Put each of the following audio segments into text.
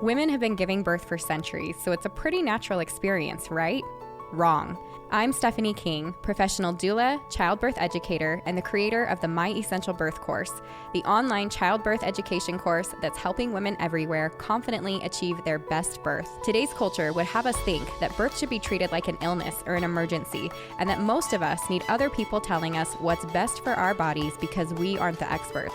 Women have been giving birth for centuries, so it's a pretty natural experience, right? Wrong. I'm Stephanie King, professional doula, childbirth educator, and the creator of the My Essential Birth course, the online childbirth education course that's helping women everywhere confidently achieve their best birth. Today's culture would have us think that birth should be treated like an illness or an emergency, and that most of us need other people telling us what's best for our bodies because we aren't the experts.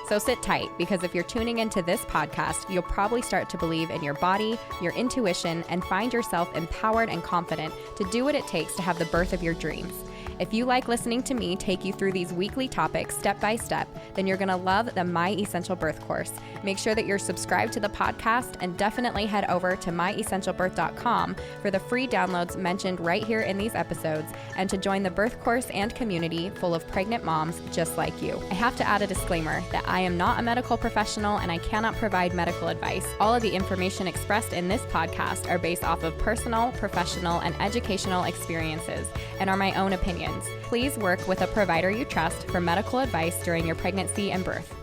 So sit tight, because if you're tuning into this podcast, you'll probably start to believe in your body, your intuition, and find yourself empowered and confident to do what it takes to have the birth of your dreams. If you like listening to me take you through these weekly topics step by step, then you're going to love the My Essential Birth course. Make sure that you're subscribed to the podcast and definitely head over to myessentialbirth.com for the free downloads mentioned right here in these episodes and to join the birth course and community full of pregnant moms just like you. I have to add a disclaimer that I am not a medical professional and I cannot provide medical advice. All of the information expressed in this podcast are based off of personal, professional, and educational experiences and are my own opinions. Please work with a provider you trust for medical advice during your pregnancy and birth.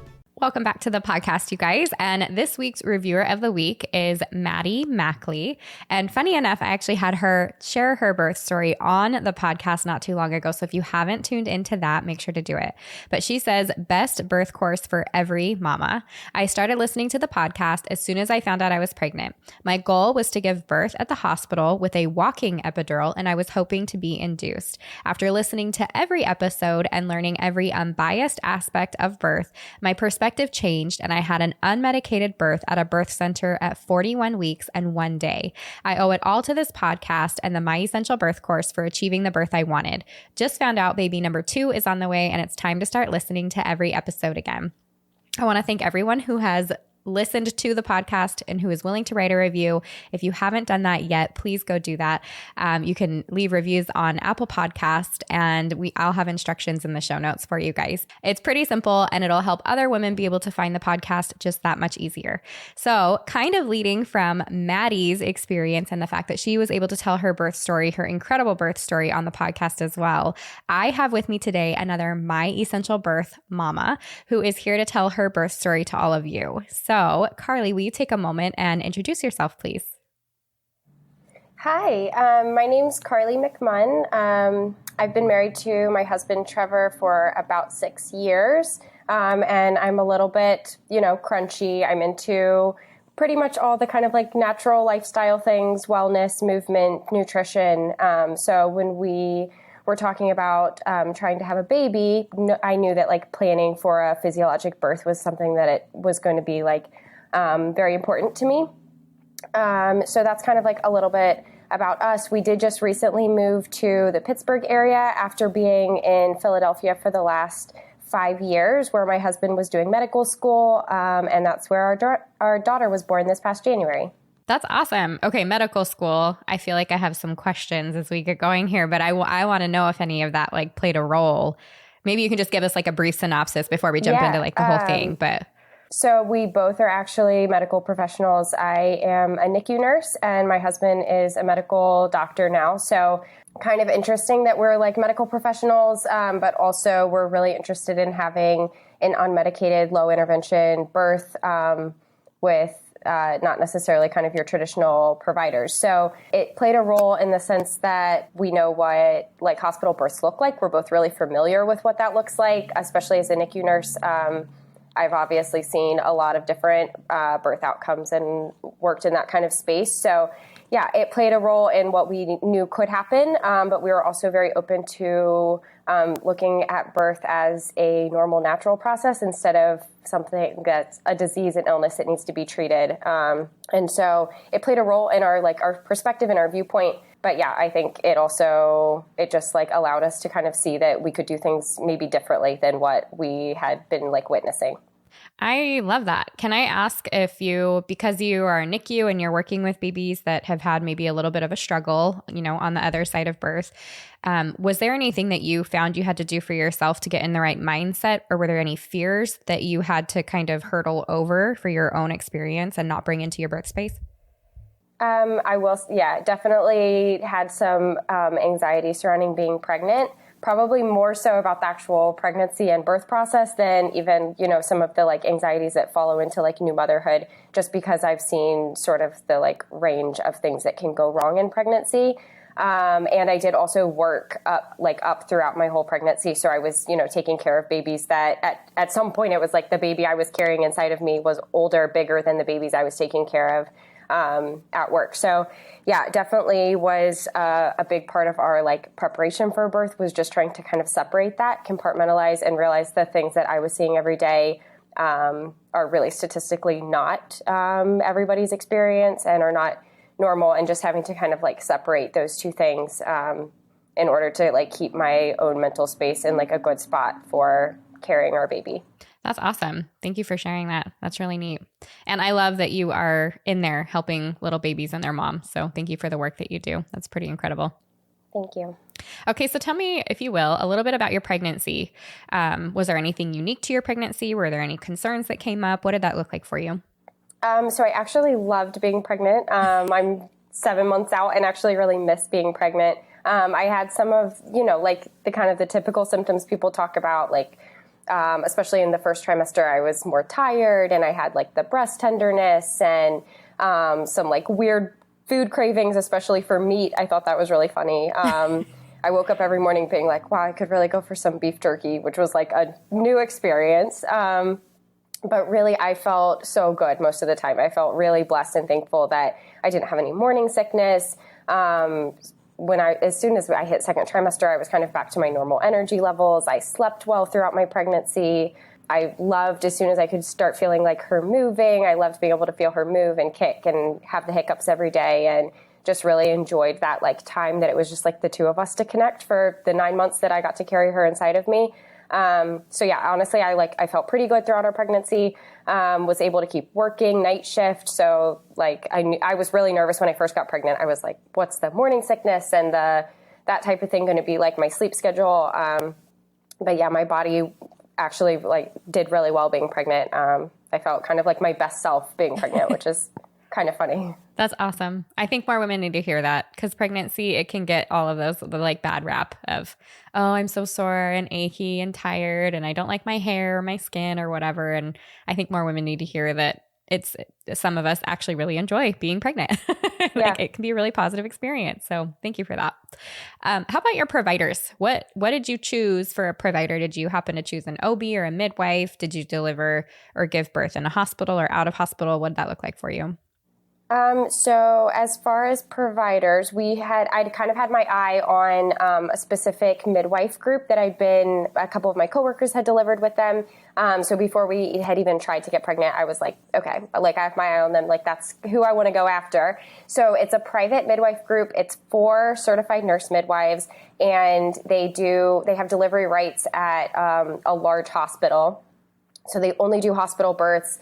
Welcome back to the podcast, you guys. And this week's reviewer of the week is Maddie Mackley. And funny enough, I actually had her share her birth story on the podcast not too long ago. So if you haven't tuned into that, make sure to do it. But she says, best birth course for every mama. I started listening to the podcast as soon as I found out I was pregnant. My goal was to give birth at the hospital with a walking epidural, and I was hoping to be induced. After listening to every episode and learning every unbiased aspect of birth, my perspective changed, and I had an unmedicated birth at a birth center at 41 weeks and 1 day. I owe it all to this podcast and the My Essential Birth course for achieving the birth I wanted. Just found out baby number 2 is on the way, and it's time to start listening to every episode again. I want to thank everyone who has listened to the podcast and who is willing to write a review. If you haven't done that yet, please go do that. You can leave reviews on Apple Podcast, and I'll have instructions in the show notes for you guys. It's pretty simple, and it'll help other women be able to find the podcast just that much easier. So kind of leading from Maddie's experience and the fact that she was able to tell her birth story, her incredible birth story on the podcast as well, I have with me today another My Essential Birth mama who is here to tell her birth story to all of you. So, Carly, will you take a moment and introduce yourself, please? Hi, my name's Carly McMunn. I've been married to my husband, Trevor, for about 6 years, and I'm a little bit, crunchy. I'm into pretty much all the kind of like natural lifestyle things, wellness, movement, nutrition. So when we were talking about trying to have a baby, I knew that like planning for a physiologic birth was something that it was going to be like very important to me. So that's kind of like a little bit about us. We did just recently move to the Pittsburgh area after being in Philadelphia for the last 5 years, where my husband was doing medical school, and that's where our daughter was born this past January. That's awesome. Okay, medical school. I feel like I have some questions as we get going here, but I want to know if any of that like played a role. Maybe you can just give us like a brief synopsis before we jump into like the whole thing. But so we both are actually medical professionals. I am a NICU nurse, and my husband is a medical doctor now. So kind of interesting that we're like medical professionals, but also we're really interested in having an unmedicated, low intervention birth with not necessarily kind of your traditional providers. So it played a role in the sense that we know what like hospital births look like. We're both really familiar with what that looks like, especially as a NICU nurse. I've obviously seen a lot of different birth outcomes and worked in that kind of space. So yeah, it played a role in what we knew could happen, but we were also very open to looking at birth as a normal, natural process instead of something that's a disease and illness that needs to be treated. And so it played a role in our perspective and our viewpoint. But yeah, I think it just like allowed us to kind of see that we could do things maybe differently than what we had been like witnessing. I love that. Can I ask if because you are a NICU and you're working with babies that have had maybe a little bit of a struggle, on the other side of birth, was there anything that you found you had to do for yourself to get in the right mindset, or were there any fears that you had to kind of hurdle over for your own experience and not bring into your birth space? Definitely had some anxiety surrounding being pregnant. probably more so about the actual pregnancy and birth process than even, some of the like anxieties that follow into like new motherhood, just because I've seen sort of the like range of things that can go wrong in pregnancy. And I did also work up throughout my whole pregnancy. So I was, taking care of babies that at some point it was like the baby I was carrying inside of me was older, bigger than the babies I was taking care of at work. So yeah, definitely was a big part of our like preparation for birth was just trying to kind of separate that, compartmentalize, and realize the things that I was seeing every day are really statistically not everybody's experience and are not normal, and just having to kind of like separate those two things in order to like keep my own mental space in like a good spot for carrying our baby. That's awesome. Thank you for sharing that. That's really neat. And I love that you are in there helping little babies and their mom. So thank you for the work that you do. That's pretty incredible. Thank you. Okay, so tell me, if you will, a little bit about your pregnancy. Was there anything unique to your pregnancy? Were there any concerns that came up? What did that look like for you? So I actually loved being pregnant. I'm 7 months out and actually really miss being pregnant. I had some of, like the kind of the typical symptoms people talk about, like, especially in the first trimester, I was more tired and I had like the breast tenderness and some like weird food cravings, especially for meat. I thought that was really funny. I woke up every morning being like, wow, I could really go for some beef jerky, which was like a new experience. But really, I felt so good most of the time. I felt really blessed and thankful that I didn't have any morning sickness. As soon as I hit second trimester, I was kind of back to my normal energy levels. I slept well throughout my pregnancy. I loved as soon as I could start feeling like her moving. I loved being able to feel her move and kick and have the hiccups every day, and just really enjoyed that like time that it was just like the two of us to connect for the 9 months that I got to carry her inside of me. So yeah, honestly, I felt pretty good throughout our pregnancy, was able to keep working night shift. So like, I was really nervous when I first got pregnant. I was like, what's the morning sickness and that type of thing going to be like my sleep schedule? But yeah, my body actually like did really well being pregnant. I felt kind of like my best self being pregnant, which is kind of funny. That's awesome. I think more women need to hear that, because pregnancy, it can get all of those, the like bad rap of, oh, I'm so sore and achy and tired and I don't like my hair or my skin or whatever. And I think more women need to hear that some of us actually really enjoy being pregnant. Like it can be a really positive experience. So thank you for that. How about your providers? What did you choose for a provider? Did you happen to choose an OB or a midwife? Did you deliver or give birth in a hospital or out of hospital? What did that look like for you? So as far as providers, I'd kind of had my eye on a specific midwife group that a couple of my coworkers had delivered with them. So before we had even tried to get pregnant, I was like, okay, like I have my eye on them. Like that's who I want to go after. So it's a private midwife group. It's 4 certified nurse midwives, and they have delivery rights at a large hospital. So they only do hospital births.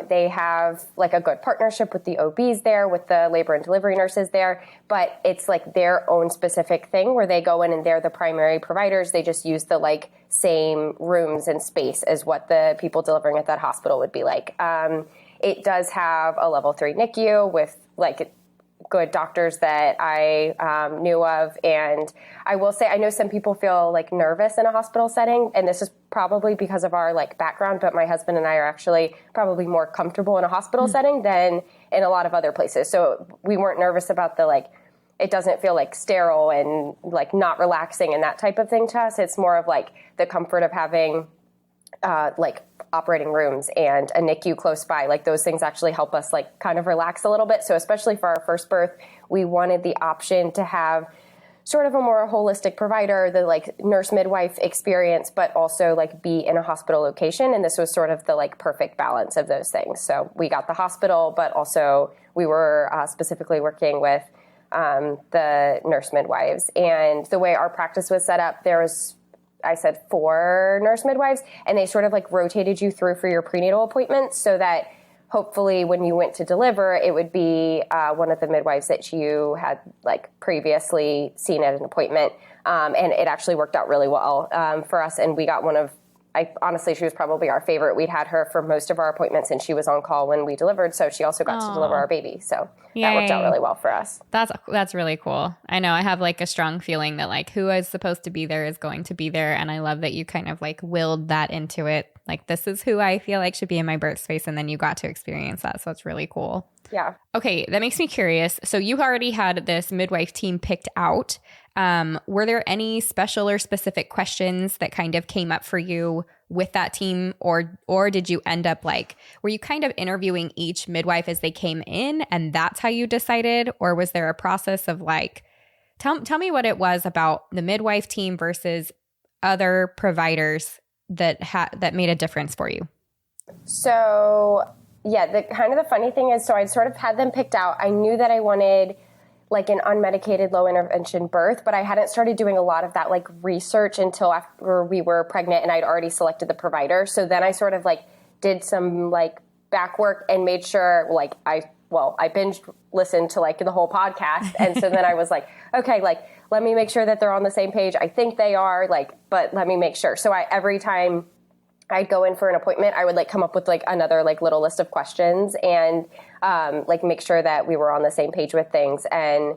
They have like a good partnership with the OBs there, with the labor and delivery nurses there, but it's like their own specific thing where they go in and they're the primary providers. They just use the like same rooms and space as what the people delivering at that hospital would be like. It does have a level 3 NICU with like good doctors that I knew of. And I will say, I know some people feel like nervous in a hospital setting, and this is probably because of our like background, but my husband and I are actually probably more comfortable in a hospital setting than in a lot of other places. So we weren't nervous about the like, it doesn't feel like sterile and like not relaxing and that type of thing to us. It's more of like the comfort of having like operating rooms and a NICU close by. Like those things actually help us like kind of relax a little bit. So especially for our first birth, we wanted the option to have sort of a more holistic provider, the like nurse midwife experience, but also like be in a hospital location. And this was sort of the like perfect balance of those things. So we got the hospital, but also we were specifically working with the nurse midwives. And the way our practice was set up, there was, I said 4 nurse midwives, and they sort of like rotated you through for your prenatal appointments so that hopefully when you went to deliver, it would be one of the midwives that you had like previously seen at an appointment. And it actually worked out really well for us. And we got one of honestly, she was probably our favorite. We'd had her for most of our appointments, and she was on call when we delivered. So she also got to deliver our baby. So that worked out really well for us. That's really cool. I know I have like a strong feeling that like who is supposed to be there is going to be there. And I love that you kind of like willed that into it. Like, this is who I feel like should be in my birth space. And then you got to experience that. So it's really cool. Yeah. Okay. That makes me curious. So you already had this midwife team picked out. Were there any special or specific questions that kind of came up for you with that team? Or did you end up like, were you kind of interviewing each midwife as they came in and that's how you decided? Or was there a process of like, tell me what it was about the midwife team versus other providers that made a difference for you? So yeah, the funny thing is, so I'd sort of had them picked out. I knew that I wanted like an unmedicated low intervention birth, but I hadn't started doing a lot of that like research until after we were pregnant and I'd already selected the provider. So then I sort of like did some like back work and made sure like I binge listened to like the whole podcast. And so then I was like, okay, like, let me make sure that they're on the same page. I think they are, like, but let me make sure. So every time I'd go in for an appointment, I would like come up with like another like little list of questions and like make sure that we were on the same page with things. And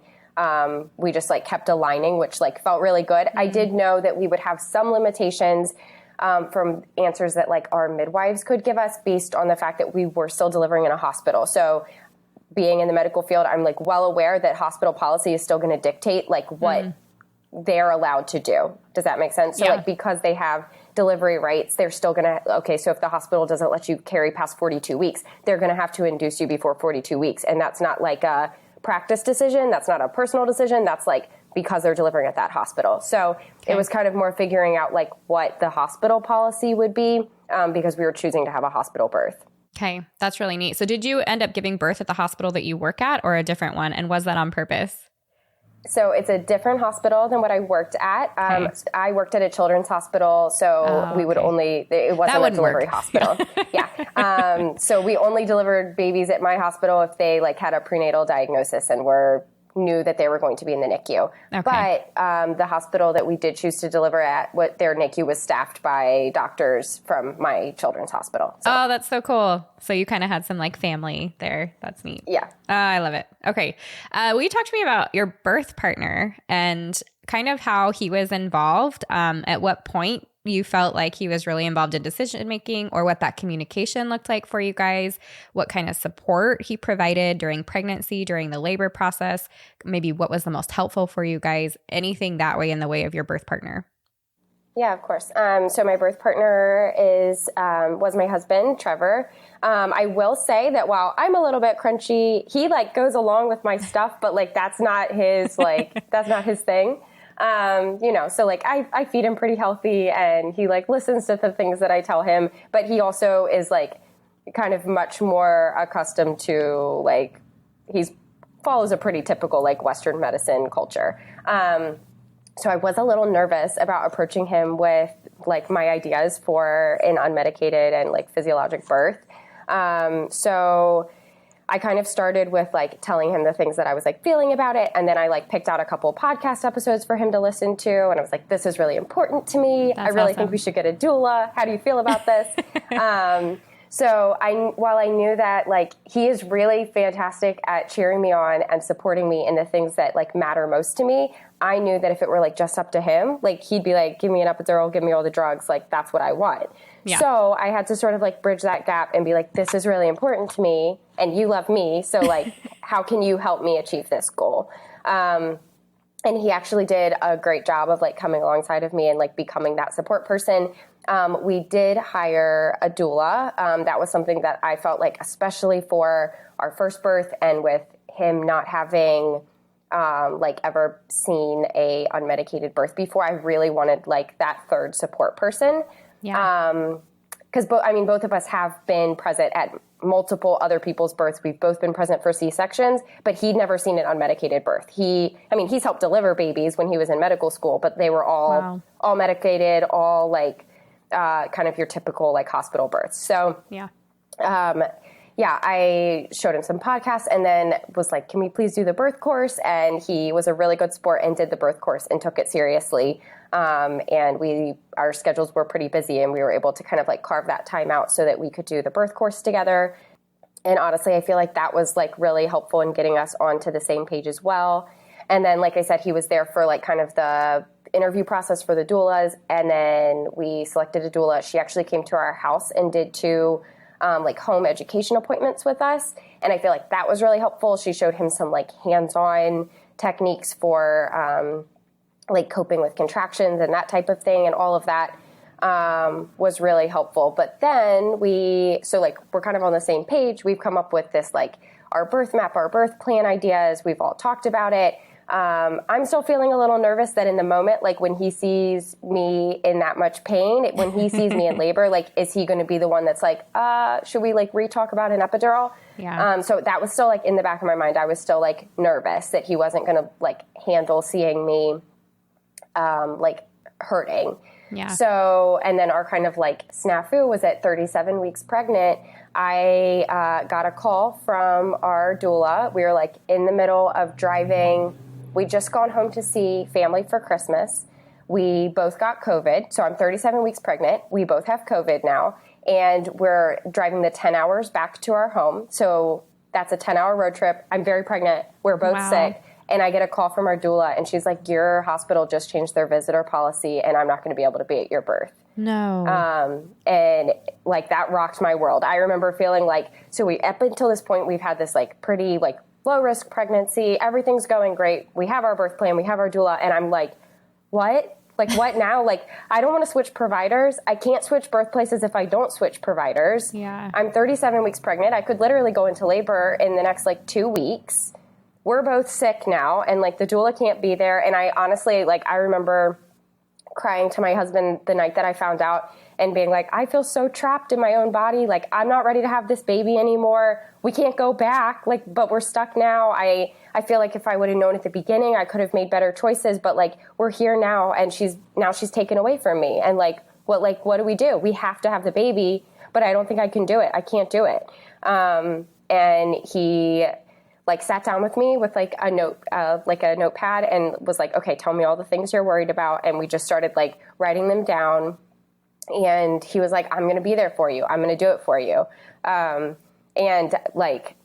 we just like kept aligning, which like felt really good. I did know that we would have some limitations from answers that like our midwives could give us based on the fact that we were still delivering in a hospital. So being in the medical field, I'm like well aware that hospital policy is still going to dictate like what they're allowed to do. Does that make sense? So like because they have delivery rights, they're still going to, okay, so if the hospital doesn't let you carry past 42 weeks, they're going to have to induce you before 42 weeks. And that's not like a practice decision. That's not a personal decision. That's like because they're delivering at that hospital. So it was kind of more figuring out like what the hospital policy would be because we were choosing to have a hospital birth. Okay, that's really neat. So did you end up giving birth at the hospital that you work at or a different one? And was that on purpose? So it's a different hospital than what I worked at. I worked at a children's hospital, so we would only, it wasn't a delivery hospital. Yeah. So we only delivered babies at my hospital if they like had a prenatal diagnosis and knew that they were going to be in the NICU. Okay. But the hospital that we did choose to deliver at, their NICU was staffed by doctors from my children's hospital. So. Oh, that's so cool. So you kind of had some like family there. That's neat. Yeah. I love it. Okay. Will you talk to me about your birth partner and kind of how he was involved? At what point you felt like he was really involved in decision making, or what that communication looked like for you guys, what kind of support he provided during pregnancy, during the labor process, maybe what was the most helpful for you guys, anything that way in the way of your birth partner? Yeah, of course. So my birth partner was my husband, Trevor. I will say that while I'm a little bit crunchy, he like goes along with my stuff, but like that's not his that's not his thing. So like I feed him pretty healthy and he like listens to the things that I tell him, but he also is like kind of much more accustomed to like, follows a pretty typical like Western medicine culture. So I was a little nervous about approaching him with like my ideas for an unmedicated and like physiologic birth. So I kind of started with like telling him the things that I was like feeling about it. And then I like picked out a couple podcast episodes for him to listen to. And I was like, this is really important to me. I really think we should get a doula. How do you feel about this? So while I knew that like he is really fantastic at cheering me on and supporting me in the things that like matter most to me, I knew that if it were like just up to him, like he'd be like, give me an epidural, give me all the drugs. Like that's what I want. Yeah. So I had to sort of like bridge that gap and be like, this is really important to me and you love me. So like, how can you help me achieve this goal? And he actually did a great job of like coming alongside of me and like becoming that support person. We did hire a doula. That was something that I felt like, especially for our first birth and with him not having like ever seen a unmedicated birth before, I really wanted like that third support person. Yeah. Because both of us have been present at multiple other people's births. We've both been present for C-sections, but he'd never seen an unmedicated birth. He's helped deliver babies when he was in medical school, but they were all medicated, all like kind of your typical like hospital births. So yeah. yeah, I showed him some podcasts and then was like, can we please do the birth course? And he was a really good sport and did the birth course and took it seriously. And our schedules were pretty busy and we were able to kind of like carve that time out so that we could do the birth course together. And honestly, I feel like that was like really helpful in getting us onto the same page as well. And then, like I said, he was there for like kind of the interview process for the doulas. And then we selected a doula. She actually came to our house and did 2 like home education appointments with us. And I feel like that was really helpful. She showed him some like hands-on techniques for like coping with contractions and that type of thing. And all of that was really helpful. But then we're kind of on the same page. We've come up with this, like our birth map, our birth plan ideas. We've all talked about it. I'm still feeling a little nervous that in the moment, like when he sees me in that much pain, when he sees me in labor, like, is he going to be the one that's like, should we like re-talk about an epidural? Yeah. So that was still like in the back of my mind. I was still like nervous that he wasn't going to like handle seeing me, like hurting. Yeah. So, and then our kind of like snafu was at 37 weeks pregnant. I got a call from our doula. We were like in the middle of driving. We'd just gone home to see family for Christmas. We both got COVID. So I'm 37 weeks pregnant. We both have COVID now. And we're driving the 10 hours back to our home. So that's a 10-hour road trip. I'm very pregnant. We're both sick. And I get a call from our doula, and she's like, your hospital just changed their visitor policy, and I'm not going to be able to be at your birth. No. And like that rocked my world. I remember feeling like, up until this point, we've had this like pretty like low risk pregnancy. Everything's going great. We have our birth plan. We have our doula. And I'm like, what? Like what now? Like, I don't want to switch providers. I can't switch birthplaces if I don't switch providers. Yeah. I'm 37 weeks pregnant. I could literally go into labor in the next like 2 weeks. We're both sick now, and like the doula can't be there. And I honestly, like, I remember crying to my husband the night that I found out and being like, I feel so trapped in my own body. Like, I'm not ready to have this baby anymore. We can't go back. Like, but we're stuck now. I feel like if I would have known at the beginning, I could have made better choices, but like, we're here now and she's taken away from me. And like, what do we do? We have to have the baby, but I don't think I can do it. I can't do it. And he like sat down with me with like a notepad and was like, okay, tell me all the things you're worried about. And we just started like writing them down. And he was like, I'm going to be there for you. I'm going to do it for you. And like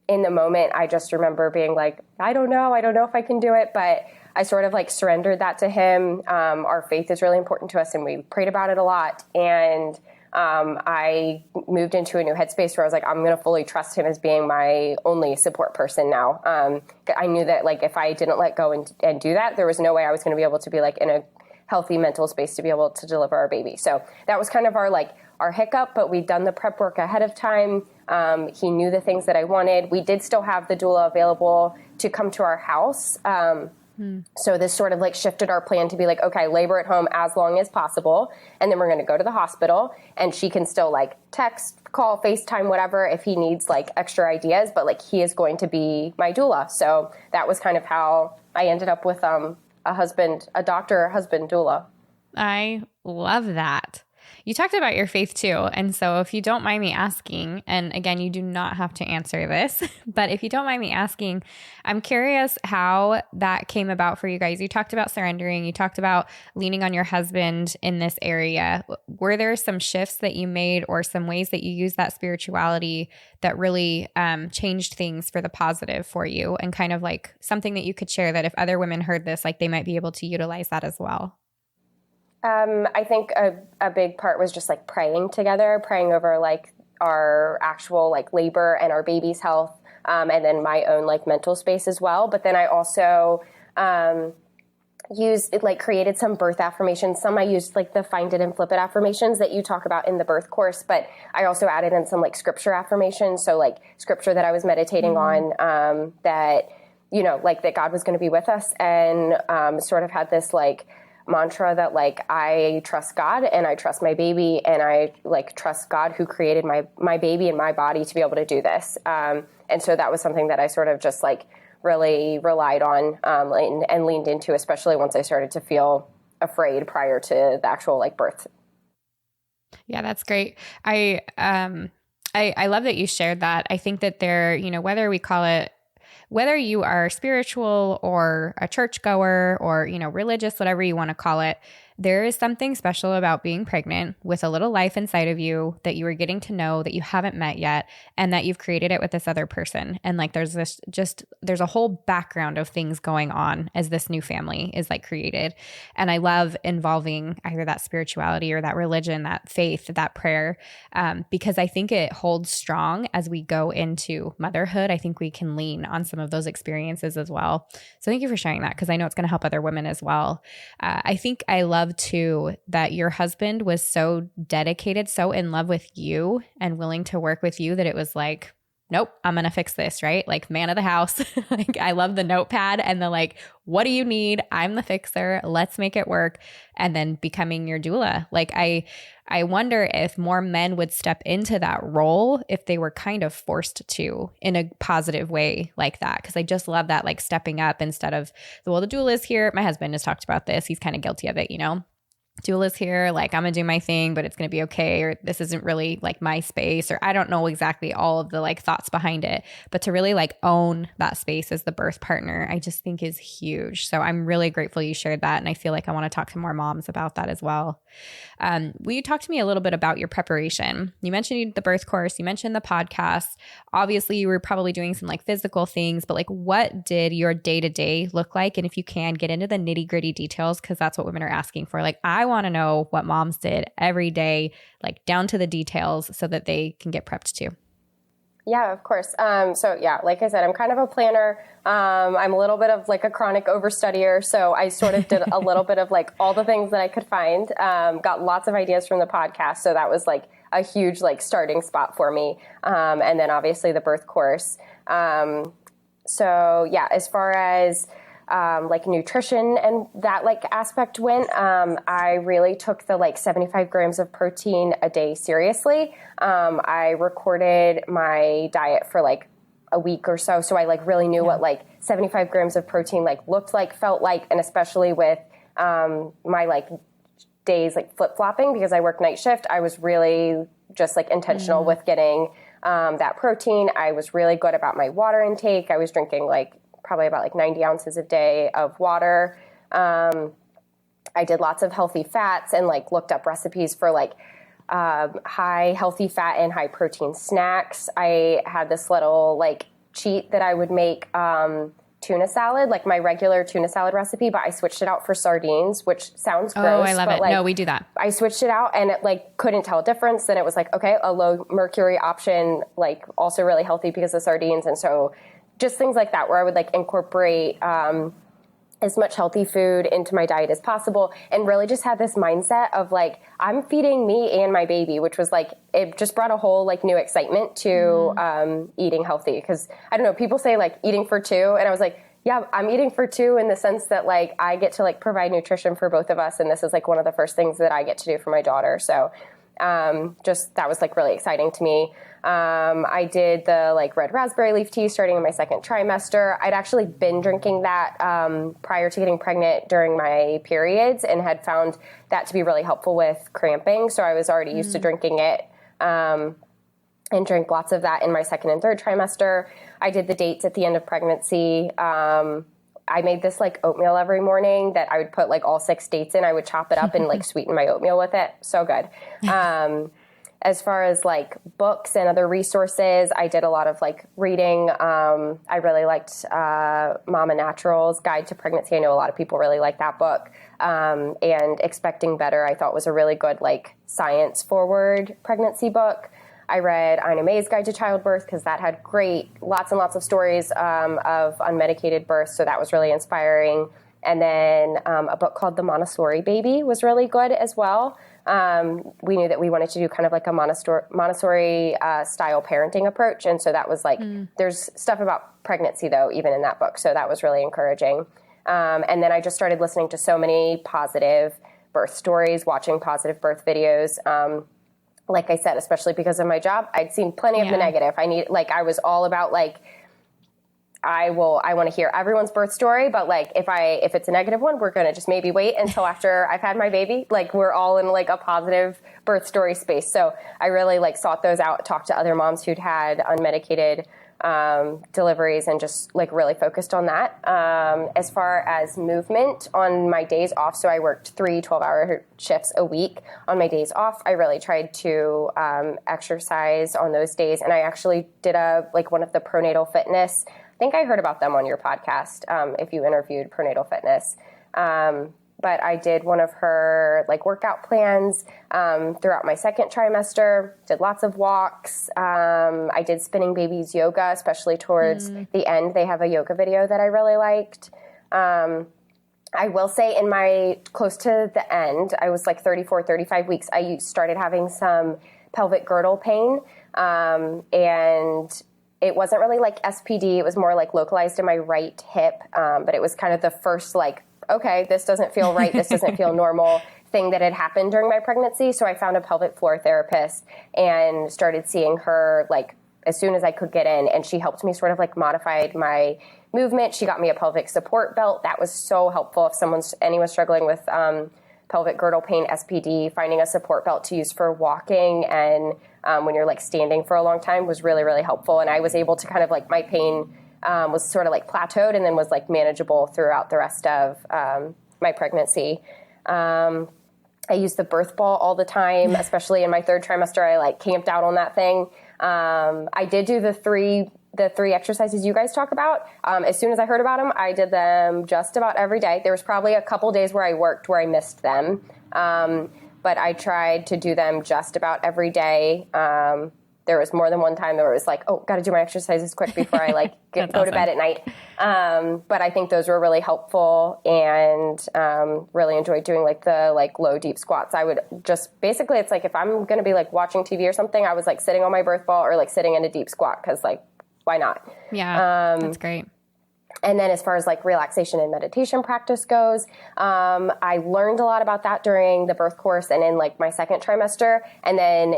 in the moment, I just remember being like, I don't know if I can do it, but I sort of like surrendered that to him. Our faith is really important to us and we prayed about it a lot. And I moved into a new headspace where I was like, I'm going to fully trust him as being my only support person now. I knew that like if I didn't let go and do that, there was no way I was going to be able to be like in a healthy mental space to be able to deliver our baby. So that was kind of our hiccup, but we'd done the prep work ahead of time. He knew the things that I wanted. We did still have the doula available to come to our house. So this sort of like shifted our plan to be like, okay, labor at home as long as possible. And then we're going to go to the hospital and she can still like text, call, FaceTime, whatever, if he needs like extra ideas, but like he is going to be my doula. So that was kind of how I ended up with a doctor, husband doula. I love that. You talked about your faith too. And so if you don't mind me asking, and again, you do not have to answer this, but if you don't mind me asking, I'm curious how that came about for you guys. You talked about surrendering. You talked about leaning on your husband in this area. Were there some shifts that you made or some ways that you used that spirituality that really changed things for the positive for you, and kind of like something that you could share that if other women heard this, like they might be able to utilize that as well? I think a big part was just like praying together, praying over like our actual like labor and our baby's health, and then my own like mental space as well. But then I also created some birth affirmations. Some I used like the find it and flip it affirmations that you talk about in the birth course, but I also added in some like scripture affirmations. So like scripture that I was meditating on, that, you know, like that God was going to be with us, and sort of had this like mantra that like I trust God and I trust my baby and I like trust God who created my baby and my body to be able to do this. And so that was something that I sort of just like really relied on and leaned into, especially once I started to feel afraid prior to the actual like birth. Yeah, that's great. I I love that you shared that. I think that whether you are spiritual or a churchgoer or, religious, whatever you want to call it, there is something special about being pregnant with a little life inside of you that you are getting to know, that you haven't met yet, and that you've created it with this other person. And like there's a whole background of things going on as this new family is like created. And I love involving either that spirituality or that religion, that faith, that prayer, because I think it holds strong as we go into motherhood. I think we can lean on some of those experiences as well. So thank you for sharing that, because I know it's going to help other women as well. I think I love too that your husband was so dedicated, so in love with you and willing to work with you that it was like, nope, I'm going to fix this, right? Like man of the house. Like I love the notepad and the like, what do you need? I'm the fixer. Let's make it work. And then becoming your doula. Like I wonder if more men would step into that role if they were kind of forced to in a positive way like that. Cause I just love that, like stepping up instead of, well, the doula is here. My husband has talked about this. He's kind of guilty of it, doula's here, like I'm gonna do my thing, but it's gonna be okay, or this isn't really like my space, or I don't know exactly all of the like thoughts behind it, but to really like own that space as the birth partner, I just think is huge. So I'm really grateful you shared that, and I feel like I want to talk to more moms about that as well. Will you talk to me a little bit about your preparation? You mentioned the birth course, you mentioned the podcast. Obviously you were probably doing some like physical things, but like what did your day-to-day look like? And if you can, get into the nitty-gritty details, because that's what women are asking for. Like I want to know what moms did every day, like down to the details, so that they can get prepped too. Yeah, of course. So yeah, like I said, I'm kind of a planner. I'm a little bit of like a chronic overstudier. So I sort of did a little bit of like all the things that I could find, got lots of ideas from the podcast. So that was like a huge like starting spot for me. And then obviously the birth course. So yeah, as far as like nutrition and that like aspect went, I really took the like 75 grams of protein a day seriously. I recorded my diet for like a week or so. So I like really knew what like 75 grams of protein like looked like, felt like, and especially with my like days like flip-flopping because I work night shift, I was really just like intentional with getting that protein. I was really good about my water intake. I was drinking like probably about like 90 ounces a day of water. I did lots of healthy fats and like looked up recipes for like high healthy fat and high protein snacks. I had this little like cheat that I would make tuna salad, like my regular tuna salad recipe, but I switched it out for sardines, which sounds gross. Oh, I love it. Like, no, we do that. I switched it out and it like couldn't tell a difference. Then it was like, okay, a low mercury option, like also really healthy because of sardines. And so just things like that where I would like incorporate as much healthy food into my diet as possible and really just had this mindset of like, I'm feeding me and my baby, which was like, it just brought a whole like new excitement to eating healthy. Cause I don't know, people say like eating for two. And I was like, yeah, I'm eating for two in the sense that like I get to like provide nutrition for both of us. And this is like one of the first things that I get to do for my daughter. So just that was like really exciting to me. I did the like red raspberry leaf tea starting in my second trimester. I'd actually been drinking that prior to getting pregnant during my periods and had found that to be really helpful with cramping. So I was already used to drinking it and drank lots of that in my second and third trimester. I did the dates at the end of pregnancy. I made this like oatmeal every morning that I would put like all 6 dates in. I would chop it up and like sweeten my oatmeal with it. So good. As far as like books and other resources, I did a lot of like reading. I really liked Mama Natural's Guide to Pregnancy. I know a lot of people really like that book. And Expecting Better, I thought was a really good like science forward pregnancy book. I read Ina May's Guide to Childbirth because that had lots and lots of stories of unmedicated birth. So that was really inspiring. And then a book called The Montessori Baby was really good as well. We knew that we wanted to do kind of like a Montessori style parenting approach. And so that was like, there's stuff about pregnancy though, even in that book. So that was really encouraging. And then I just started listening to so many positive birth stories, watching positive birth videos. Like I said, especially because of my job, I'd seen plenty of the negative. I was all about like I want to hear everyone's birth story, but like if it's a negative one, we're going to just maybe wait until after I've had my baby. Like we're all in like a positive birth story space. So I really like sought those out, talked to other moms who'd had unmedicated deliveries and just like really focused on that. As far as movement on my days off, so I worked 3 12-hour shifts a week. On my days off, I really tried to exercise on those days. And I actually did one of the Pronatal Fitness. I think I heard about them on your podcast, if you interviewed Pronatal Fitness. But I did one of her like workout plans throughout my second trimester, did lots of walks. I did Spinning Babies yoga, especially towards the end. They have a yoga video that I really liked. I will say in my close to the end, I was like 34, 35 weeks, I started having some pelvic girdle pain. And it wasn't really like SPD. It was more like localized in my right hip. But it was kind of the first like, okay, this doesn't feel right. This doesn't feel normal thing that had happened during my pregnancy. So I found a pelvic floor therapist and started seeing her like as soon as I could get in. And she helped me sort of like modified my movement. She got me a pelvic support belt. That was so helpful if anyone struggling with pelvic girdle pain, SPD, finding a support belt to use for walking and when you're like standing for a long time was really, really helpful. And I was able to kind of like my pain was sort of like plateaued and then was like manageable throughout the rest of my pregnancy. I used the birth ball all the time, especially in my third trimester. I like camped out on that thing. I did do the three exercises you guys talk about. As soon as I heard about them, I did them just about every day. There was probably a couple days where I worked where I missed them. But I tried to do them just about every day. There was more than one time where it was like, oh, got to do my exercises quick before I like go to bed at night. But I think those were really helpful and really enjoyed doing like the like low deep squats. I would just basically, it's like if I'm going to be like watching TV or something, I was like sitting on my birth ball or like sitting in a deep squat because like, why not? Yeah, that's great. And then as far as like relaxation and meditation practice goes, I learned a lot about that during the birth course and in like my second trimester. And then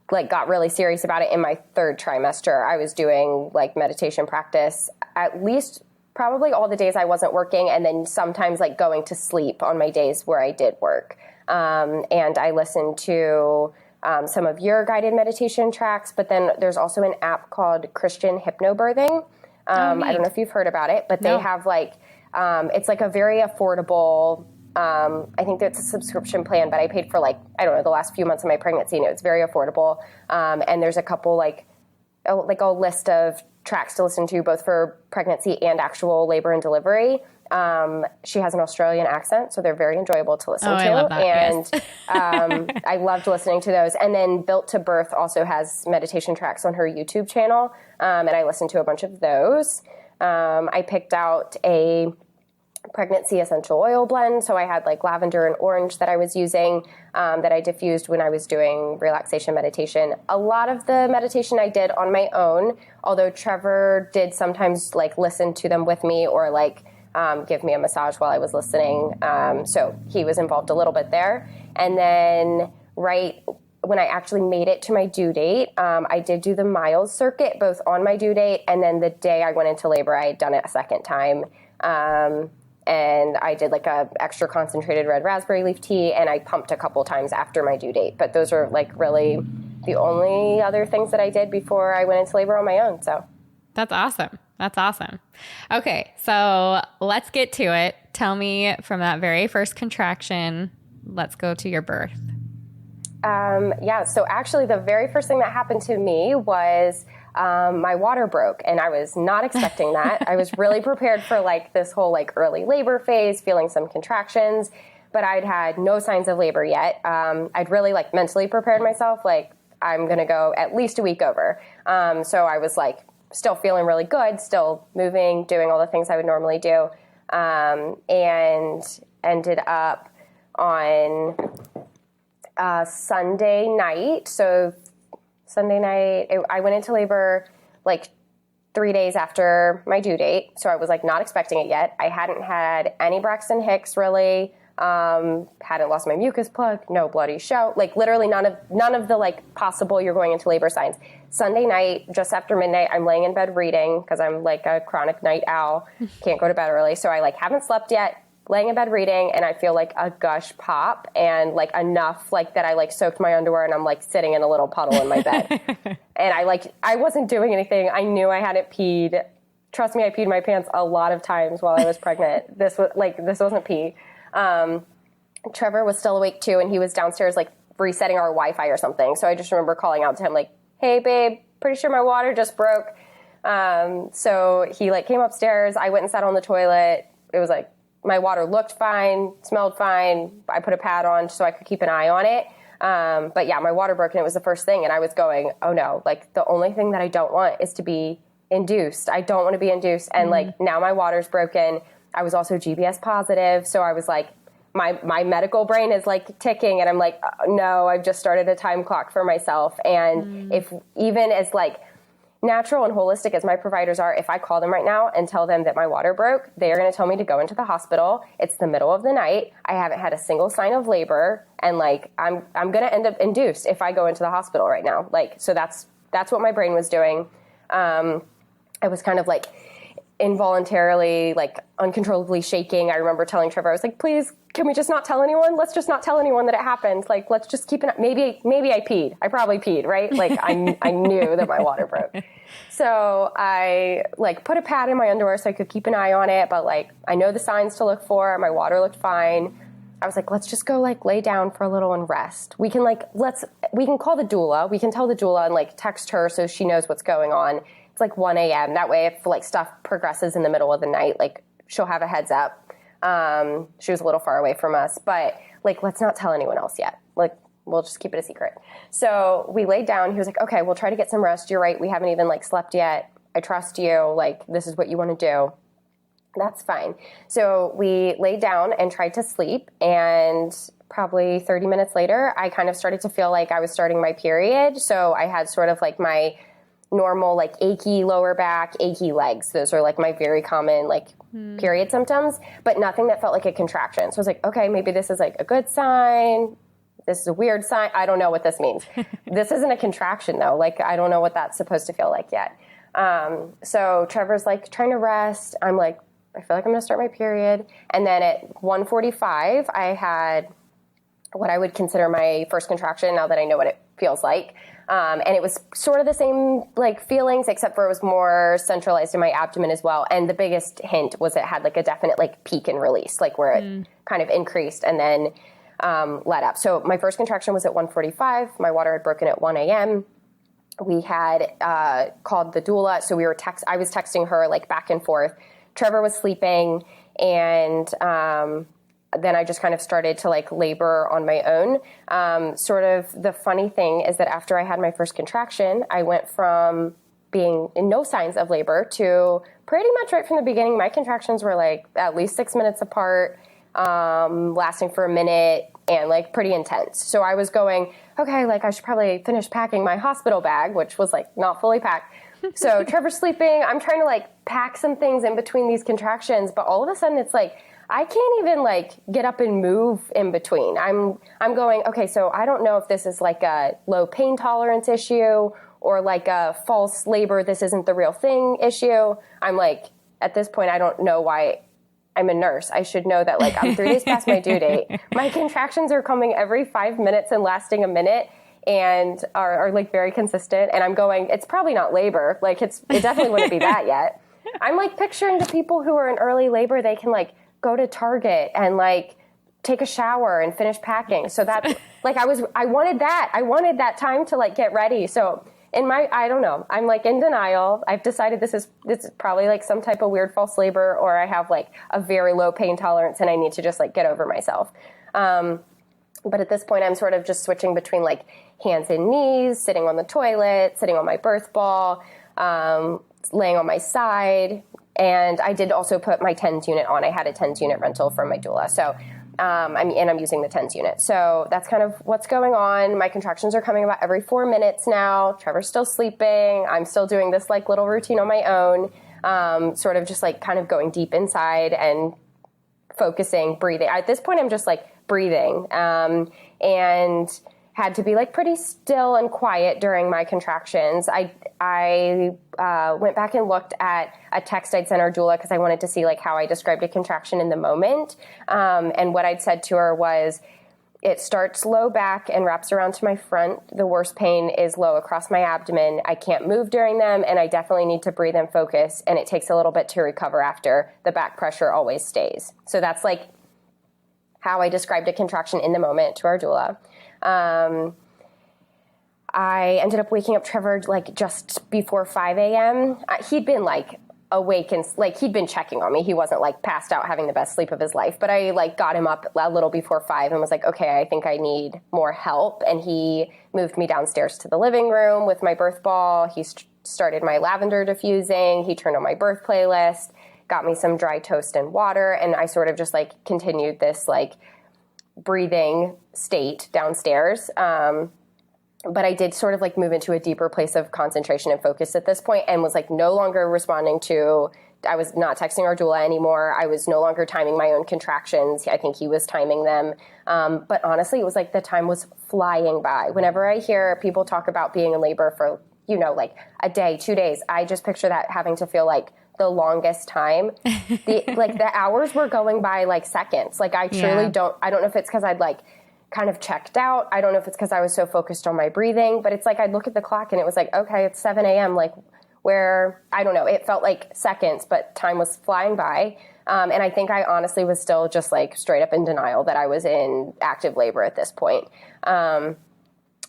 like got really serious about it in my third trimester. I was doing like meditation practice at least probably all the days I wasn't working. And then sometimes like going to sleep on my days where I did work. And I listened to some of your guided meditation tracks, but then there's also an app called Christian Hypnobirthing. I don't know if you've heard about it, but they have like, it's like a very affordable, I think that's a subscription plan, but I paid for like, I don't know, the last few months of my pregnancy and it was very affordable. And there's a couple like a list of tracks to listen to both for pregnancy and actual labor and delivery. She has an Australian accent, so they're very enjoyable to listen to. I love that. And Yes. I loved listening to those. And then Built to Birth also has meditation tracks on her YouTube channel, and I listened to a bunch of those. I picked out a pregnancy essential oil blend, so I had like lavender and orange that I was using that I diffused when I was doing relaxation meditation. A lot of the meditation I did on my own, although Trevor did sometimes like listen to them with me or like give me a massage while I was listening. So he was involved a little bit there. And then right when I actually made it to my due date, I did do the miles circuit, both on my due date and then the day I went into labor, I had done it a second time. And I did like a extra concentrated red raspberry leaf tea and I pumped a couple times after my due date. But those are like really the only other things that I did before I went into labor on my own. So that's awesome. That's awesome. Okay, so let's get to it. Tell me from that very first contraction, let's go to your birth. Yeah, so actually the very first thing that happened to me was my water broke and I was not expecting that. I was really prepared for like this whole like early labor phase, feeling some contractions, but I'd had no signs of labor yet. I'd really like mentally prepared myself, like I'm going to go at least a week over. So I was like still feeling really good, still moving, doing all the things I would normally do, and ended up on Sunday night. So Sunday night, I went into labor like 3 days after my due date. So I was like not expecting it yet. I hadn't had any Braxton Hicks really. Hadn't lost my mucus plug, no bloody show, like literally none of the like possible you're going into labor signs. Sunday night, just after midnight, I'm laying in bed reading because I'm like a chronic night owl, can't go to bed early. So I like haven't slept yet, laying in bed reading, and I feel like a gush pop and like enough like that I like soaked my underwear and I'm like sitting in a little puddle in my bed. And I wasn't doing anything. I knew I hadn't peed. Trust me, I peed my pants a lot of times while I was pregnant. This wasn't pee. Trevor was still awake too, and he was downstairs like resetting our Wi-Fi or something. So I just remember calling out to him like, "Hey babe, pretty sure my water just broke." So he like came upstairs. I went and sat on the toilet. It was like my water looked fine, smelled fine. I put a pad on so I could keep an eye on it. But yeah, my water broke and it was the first thing. And I was going, oh no, like the only thing that I don't want is to be induced. I don't want to be induced. And like now my water's broken. I was also GBS positive. So I was like, my medical brain is like ticking and I'm like, no, I've just started a time clock for myself. And if even as like natural and holistic as my providers are, if I call them right now and tell them that my water broke, they are going to tell me to go into the hospital. It's the middle of the night. I haven't had a single sign of labor. And like, I'm going to end up induced if I go into the hospital right now. Like, so that's what my brain was doing. I was kind of like involuntarily, like uncontrollably shaking. I remember telling Trevor, I was like, please, can we just not tell anyone? Let's just not tell anyone that it happened. Like, let's just keep it. Maybe I peed. I probably peed, right? Like I knew that my water broke. So I like put a pad in my underwear so I could keep an eye on it. But like, I know the signs to look for. My water looked fine. I was like, let's just go like lay down for a little and rest. We can call the doula. We can tell the doula and like text her so she knows what's going on. It's like 1 a.m. That way if like stuff progresses in the middle of the night, like she'll have a heads up. She was a little far away from us, but like, let's not tell anyone else yet. Like, we'll just keep it a secret. So we laid down. He was like, okay, we'll try to get some rest. You're right. We haven't even like slept yet. I trust you. Like, this is what you want to do. That's fine. So we laid down and tried to sleep. And probably 30 minutes later, I kind of started to feel like I was starting my period. So I had sort of like my normal, like achy lower back, achy legs. Those are like my very common, like period symptoms, but nothing that felt like a contraction. So I was like, okay, maybe this is like a good sign. This is a weird sign. I don't know what this means. This isn't a contraction though. Like, I don't know what that's supposed to feel like yet. So Trevor's like trying to rest. I'm like, I feel like I'm going to start my period. And then at 1:45, I had what I would consider my first contraction now that I know what it feels like. And it was sort of the same like feelings, except for it was more centralized in my abdomen as well. And the biggest hint was it had like a definite like peak and release, like where it kind of increased and then let up. So my first contraction was at 1:45. My water had broken at 1 a.m. We had called the doula. So I was texting her like back and forth. Trevor was sleeping, and then I just kind of started to like labor on my own. Sort of the funny thing is that after I had my first contraction, I went from being in no signs of labor to pretty much right from the beginning, my contractions were like at least 6 minutes apart, lasting for a minute and like pretty intense. So I was going, okay, like I should probably finish packing my hospital bag, which was like not fully packed. So Trevor's sleeping. I'm trying to like pack some things in between these contractions, but all of a sudden it's like, I can't even like get up and move in between. I'm going, okay, so I don't know if this is like a low pain tolerance issue or like a false labor, this isn't the real thing issue. I'm like, at this point, I don't know why I'm a nurse. I should know that like I'm 3 days past my due date. My contractions are coming every 5 minutes and lasting a minute and are like very consistent. And I'm going, it's probably not labor. Like it definitely wouldn't be that yet. I'm like picturing the people who are in early labor, they can like go to Target and like take a shower and finish packing. So that like I wanted that time to like get ready. So I don't know, I'm like in denial. I've decided this is probably like some type of weird false labor, or I have like a very low pain tolerance and I need to just like get over myself. But at this point I'm sort of just switching between like hands and knees, sitting on the toilet, sitting on my birth ball, laying on my side. And I did also put my TENS unit on. I had a TENS unit rental from my doula. So, I'm using the TENS unit. So that's kind of what's going on. My contractions are coming about every 4 minutes now. Trevor's still sleeping. I'm still doing this like little routine on my own. Sort of just like kind of going deep inside and focusing, breathing. At this point, I'm just like breathing, and had to be like pretty still and quiet during my contractions. I went back and looked at a text I'd sent our doula because I wanted to see like how I described a contraction in the moment. And what I'd said to her was, it starts low back and wraps around to my front. The worst pain is low across my abdomen. I can't move during them, and I definitely need to breathe and focus, and it takes a little bit to recover after. The back pressure always stays. So that's like how I described a contraction in the moment to our doula. I ended up waking up Trevor like just before 5 a.m. He'd been like awake and like he'd been checking on me. He wasn't like passed out having the best sleep of his life, but I like got him up a little before 5 and was like, okay, I think I need more help. And he moved me downstairs to the living room with my birth ball. He started my lavender diffusing. He turned on my birth playlist, got me some dry toast and water. And I sort of just like continued this like breathing state downstairs. But I did sort of like move into a deeper place of concentration and focus at this point, and was like no longer responding to, I was not texting our doula anymore. I was no longer timing my own contractions. I think he was timing them. But honestly, it was like the time was flying by. Whenever I hear people talk about being in labor for, you know, like a day, 2 days, I just picture that having to feel like the longest time. The hours were going by like seconds. Like I truly I don't know if it's because I'd like kind of checked out. I don't know if it's because I was so focused on my breathing, but it's like I'd look at the clock and it was like, okay, it's 7 a.m. Like where, I don't know, it felt like seconds, but time was flying by. And I think I honestly was still just like straight up in denial that I was in active labor at this point.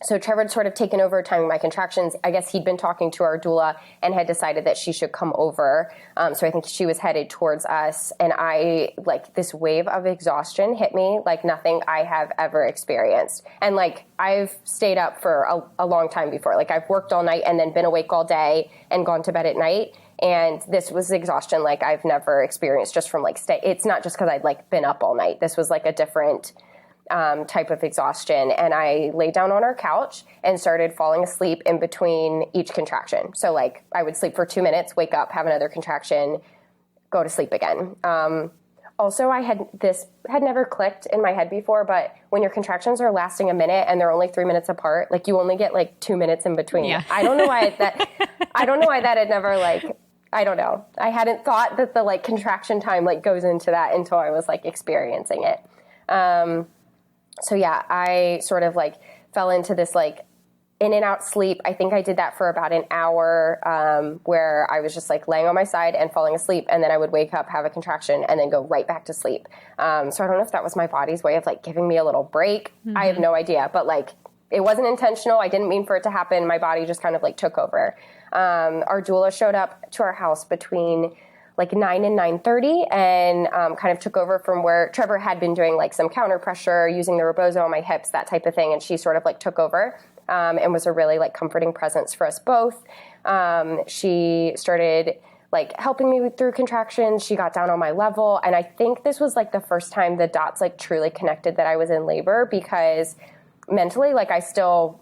So Trevor had sort of taken over timing my contractions. I guess he'd been talking to our doula and had decided that she should come over. So I think she was headed towards us. And I, like, this wave of exhaustion hit me like nothing I have ever experienced. And, like, I've stayed up for a long time before. Like, I've worked all night and then been awake all day and gone to bed at night. And this was exhaustion like I've never experienced just from, like, it's not just because I'd, like, been up all night. This was, like, a different type of exhaustion. And I laid down on our couch and started falling asleep in between each contraction. So like I would sleep for 2 minutes, wake up, have another contraction, go to sleep again. Also, this had never clicked in my head before, but when your contractions are lasting a minute and they're only 3 minutes apart, like you only get like 2 minutes in between. Yeah. I don't know why that had never like, I don't know. I hadn't thought that the like contraction time like goes into that until I was like experiencing it. So yeah, I sort of like fell into this like in and out sleep. I think I did that for about an hour, where I was just like laying on my side and falling asleep. And then I would wake up, have a contraction, and then go right back to sleep. So I don't know if that was my body's way of like giving me a little break. Mm-hmm. I have no idea, but like it wasn't intentional. I didn't mean for it to happen. My body just kind of like took over. Our doula showed up to our house between like 9 and 9:30 and kind of took over from where Trevor had been doing like some counter pressure, using the rebozo on my hips, that type of thing. And she sort of like took over and was a really like comforting presence for us both. She started like helping me through contractions. She got down on my level. And I think this was like the first time the dots like truly connected that I was in labor, because mentally, like I still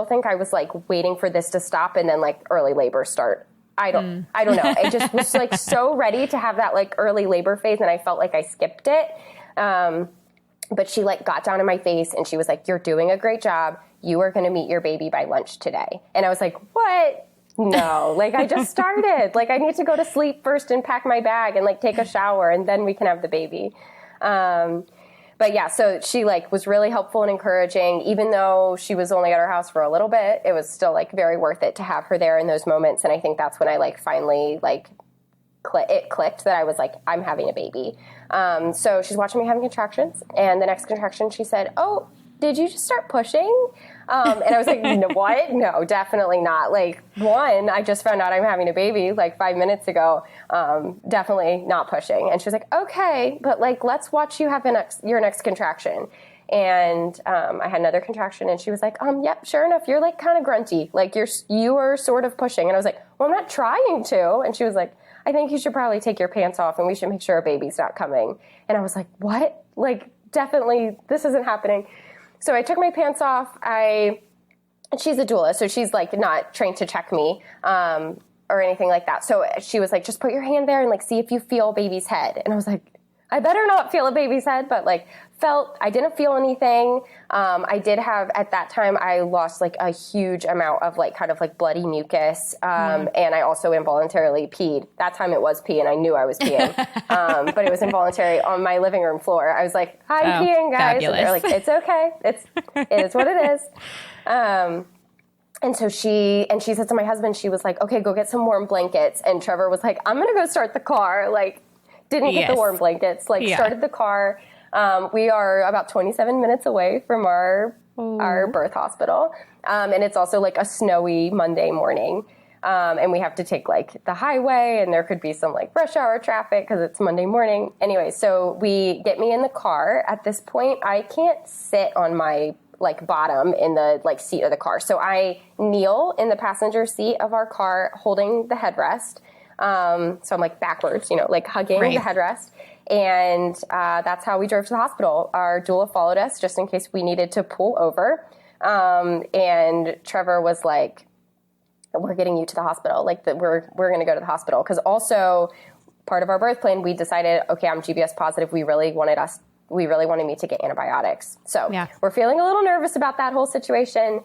think I was like waiting for this to stop and then like early labor start. I don't know. I just was like so ready to have that like early labor phase, and I felt like I skipped it. But she like got down in my face and she was like, "You're doing a great job. You are going to meet your baby by lunch today." And I was like, "What? No, like I just started. Like I need to go to sleep first and pack my bag and like take a shower and then we can have the baby." But yeah, so she like was really helpful and encouraging. Even though she was only at our house for a little bit, it was still like very worth it to have her there in those moments. And I think that's when I like finally like it clicked that I was like, I'm having a baby. So she's watching me having contractions, and the next contraction she said, "Oh, did you just start pushing?" And I was like, "No, what? No, definitely not. Like, one, I just found out I'm having a baby like 5 minutes ago. Definitely not pushing." And she was like, "Okay, but like, let's watch you have your next contraction." And I had another contraction, and she was like, "Yep, sure enough, you're like kind of grunty. Like you are sort of pushing." And I was like, "Well, I'm not trying to." And she was like, "I think you should probably take your pants off, and we should make sure a baby's not coming." And I was like, "What? Like, definitely, this isn't happening." So I took my pants off. She's a doula, so she's like not trained to check me or anything like that. So she was like, "Just put your hand there and like see if you feel baby's head." And I was like, I better not feel a baby's head, but like I didn't feel anything. I did have, at that time, I lost like a huge amount of like kind of like bloody mucus. And I also involuntarily peed. That time it was pee and I knew I was peeing. But it was involuntary on my living room floor. I was like, I'm peeing, guys. Fabulous. And they're like, it's okay. It is what it is. And so she said to my husband, she was like, okay, go get some warm blankets. And Trevor was like, I'm going to go start the car. Like, didn't get the warm blankets, like started the car. We are about 27 minutes away from our birth hospital. And it's also like a snowy Monday morning. And we have to take like the highway, and there could be some like rush hour traffic because it's Monday morning. Anyway, so we get me in the car. At this point, I can't sit on my like bottom in the like seat of the car. So I kneel in the passenger seat of our car holding the headrest. So I'm like backwards, like hugging the headrest. And that's how we drove to the hospital. Our doula followed us just in case we needed to pull over. And Trevor was like, we're getting you to the hospital. Like we're going to go to the hospital. Because also part of our birth plan, we decided, okay, I'm GBS positive. We really wanted me to get antibiotics. So we're feeling a little nervous about that whole situation.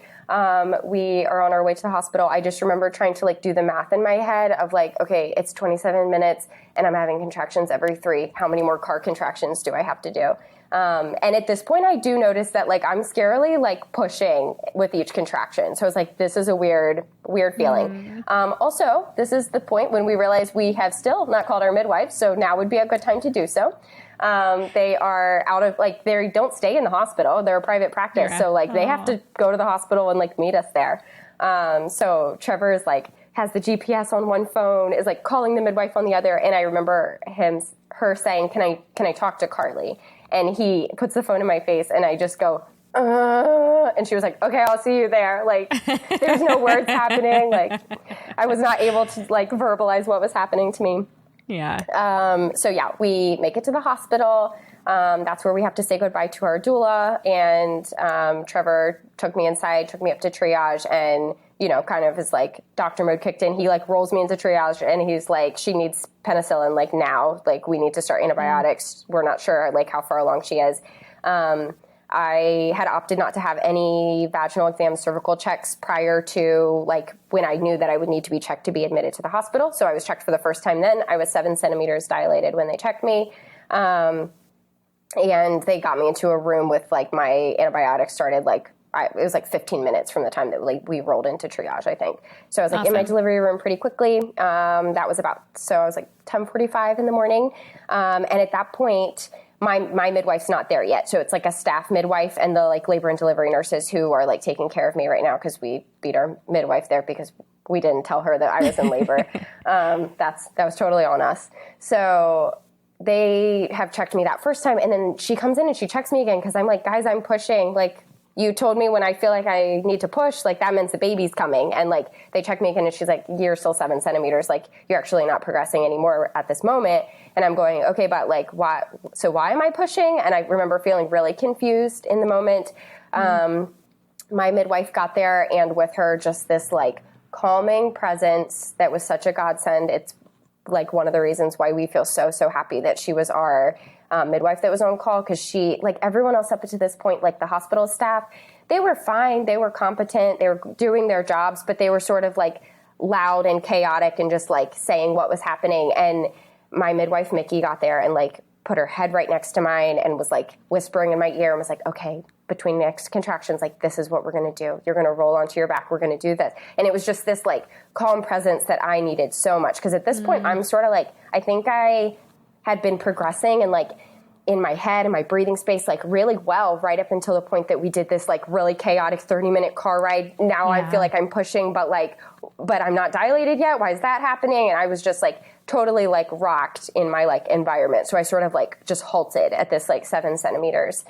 We are on our way to the hospital. I just remember trying to like do the math in my head of like, okay, it's 27 minutes and I'm having contractions every 3. How many more car contractions do I have to do? And at this point I do notice that like I'm scarily like pushing with each contraction. So I was like, this is a weird feeling. Also, this is the point when we realize we have still not called our midwife. So now would be a good time to do so. They are out of like, they don't stay in the hospital. They're a private practice. So like they have to go to the hospital and like meet us there. So Trevor is like, has the GPS on one phone, is like calling the midwife on the other. And I remember her saying, can I talk to Carly? And he puts the phone in my face and I just go, and she was like, okay, I'll see you there. Like there's no words happening. Like I was not able to like verbalize what was happening to me. Yeah. So we make it to the hospital. That's where we have to say goodbye to our doula. And Trevor took me inside, took me up to triage, and kind of his like doctor mode kicked in. He like rolls me into triage, and he's like, she needs penicillin like now. Like we need to start antibiotics. We're not sure like how far along she is. I had opted not to have any vaginal exams, cervical checks prior to like when I knew that I would need to be checked to be admitted to the hospital. So I was checked for the first time then. I was 7 centimeters dilated when they checked me. And they got me into a room with like my antibiotics started like, it was like 15 minutes from the time that like we rolled into triage, I think. So I was like in my delivery room pretty quickly. That was so I was like 10:45 in the morning. And at that point, my midwife's not there yet. So it's like a staff midwife and the like labor and delivery nurses who are like taking care of me right now because we beat our midwife there because we didn't tell her that I was in labor. That was totally on us. So they have checked me that first time, and then she comes in and she checks me again because I'm like, guys, I'm pushing. Like you told me when I feel like I need to push, like that means the baby's coming. And like they check me again and she's like, you're still 7 centimeters. Like you're actually not progressing anymore at this moment. And I'm going, okay, but like why am I pushing? And I remember feeling really confused in the moment. My midwife got there, and with her just this like calming presence that was such a godsend. It's like one of the reasons why we feel so happy that she was our midwife that was on call, because she, like everyone else up to this point, like the hospital staff, they were fine, they were competent, they were doing their jobs, but they were sort of like loud and chaotic and just like saying what was happening. And my midwife, Mickey, got there and like put her head right next to mine and was like whispering in my ear and was like, okay, between next contractions, like this is what we're going to do. You're going to roll onto your back. We're going to do this. And it was just this like calm presence that I needed so much. Because at this point, I'm sort of like, I think I had been progressing and like in my head and my breathing space, like really well, right up until the point that we did this like really chaotic 30-minute car ride. Now I feel like I'm pushing, but I'm not dilated yet. Why is that happening? And I was just like totally like rocked in my like environment. So I sort of like just halted at this like 7 centimeters.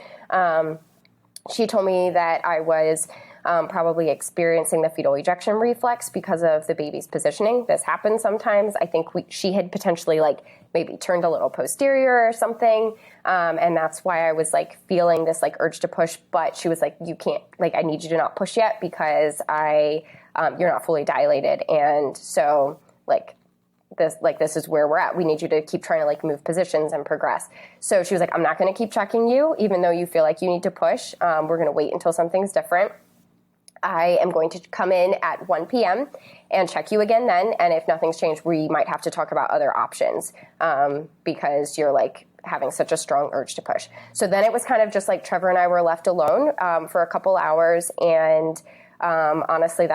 She told me that I was probably experiencing the fetal ejection reflex because of the baby's positioning. This happens sometimes. I think she had potentially like maybe turned a little posterior or something. And that's why I was like feeling this like urge to push. But she was like, you can't, like, I need you to not push yet because you're not fully dilated. And so like, this is where we're at. We need you to keep trying to like move positions and progress. So she was like, I'm not going to keep checking you, even though you feel like you need to push. We're going to wait until something's different. I am going to come in at 1 p.m. and check you again then. And if nothing's changed, we might have to talk about other options because you're like having such a strong urge to push. So then it was kind of just like Trevor and I were left alone for a couple hours. And honestly,